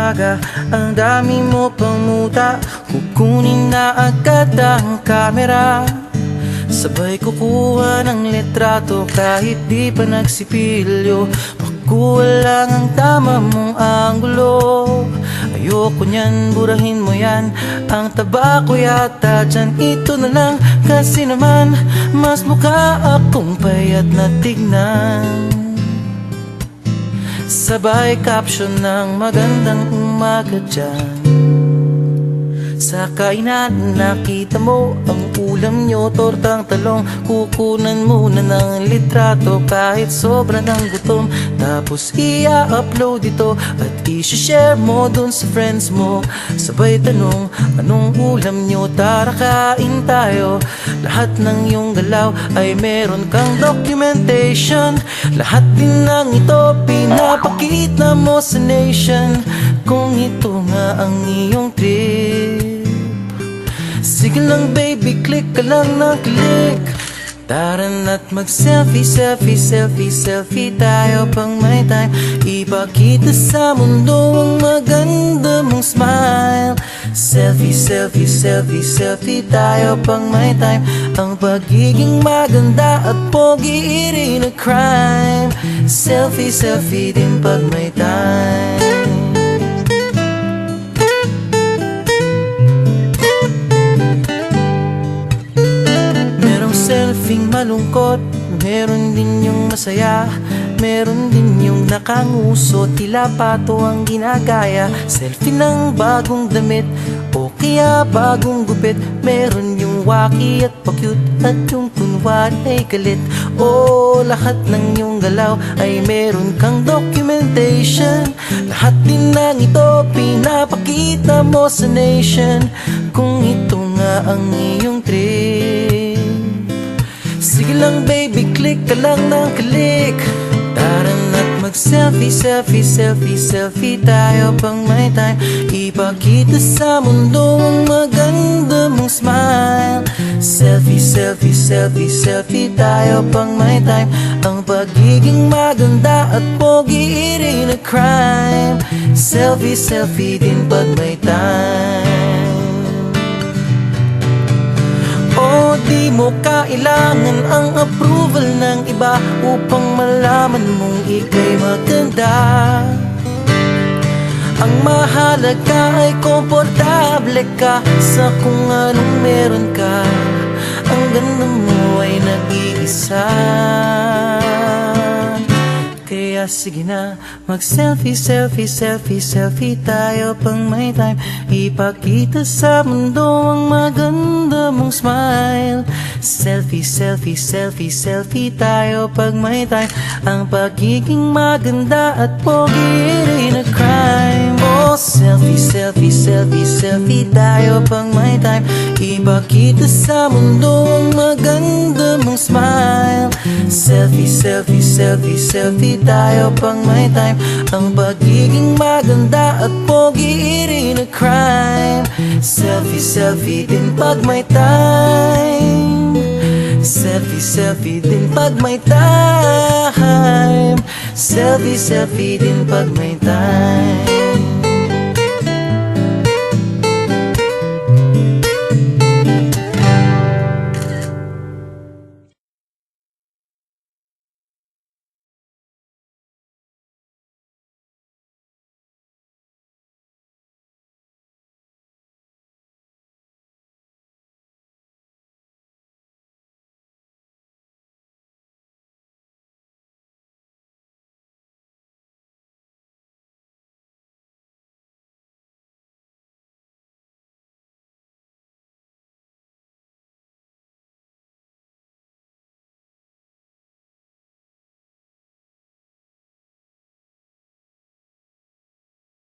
umaga, ang dami mo pang muta. Kukunin na agad ang kamera, sabay kukuha ng litrato kahit di pa nagsipilyo. Makuha lang ang tama mong anggulo. Ayoko niyan, burahin mo yan. Ang taba ko yata dyan, ito na lang. Kasi naman, mas mukha akong payat na tignan. Sabay caption ng magandang umaga dyan. Sa kainan nakita mo ang ulam nyo, tortang talong. Kukunan muna ng litrato kahit sobra ng gutom. Tapos i-upload ito at i-share mo dun sa friends mo. Sabay tanong, anong ulam nyo? Tara kain tayo. Lahat ng iyong galaw ay meron kang documentation. Lahat din ng ito pinapakita mo sa nation. Kung ito nga ang iyong trip, sige lang baby, click ka lang ng click. Tara na't mag-selfie, selfie, selfie, selfie tayo pang may time. Ipakita sa mundo ang maganda mong smile. Selfie, selfie, selfie, selfie tayo pang may time. Ang pagiging maganda at pogi rin na crime. Selfie, selfie din pag may time. Selfing malungkot, meron din yung masaya. Meron din yung nakanguso, tila pato ang ginagaya. Selfie ng bagong damit o kaya bagong gupit. Meron yung waki at pa-cute at yung kunwari ay galit. O lahat ng yung galaw ay meron kang documentation. Lahat din ng ito pinapakita mo sa nation. Kung ito nga ang iyong trip, sige lang baby, click ka lang ng click. Tara na't mag-selfie, selfie, selfie, selfie tayo pang may time. Ipakita sa mundo ang maganda mong smile. Selfie, selfie, selfie, selfie tayo pang may time. Ang pagiging maganda at pogi rin na crime. Selfie, selfie din pag may time. O di mo kailangan ang approval ng iba upang malaman mong ika'y maganda. Ang mahalaga ay komportable ka sa kung anong meron ka. Ang ganda mo ay nag-iisa. Kaya sige na, mag-selfie, selfie, selfie, selfie tayo pang may time. Ipakita sa mundo ang maganda mong smile. Selfie, selfie, selfie, selfie tayo pag may time. Ang pagiging maganda at pogi rin na crime. Oh, selfie, selfie, selfie, selfie tayo pang may time. Ipakita sa mundo ang maganda mong smile. Selfie, selfie, selfie, selfie tayo pang may time. Ang pagiging maganda at pogi rin na crime. Selfie, selfie din pag may time. Selfie, selfie din pag may time. Selfie, selfie din pag may time.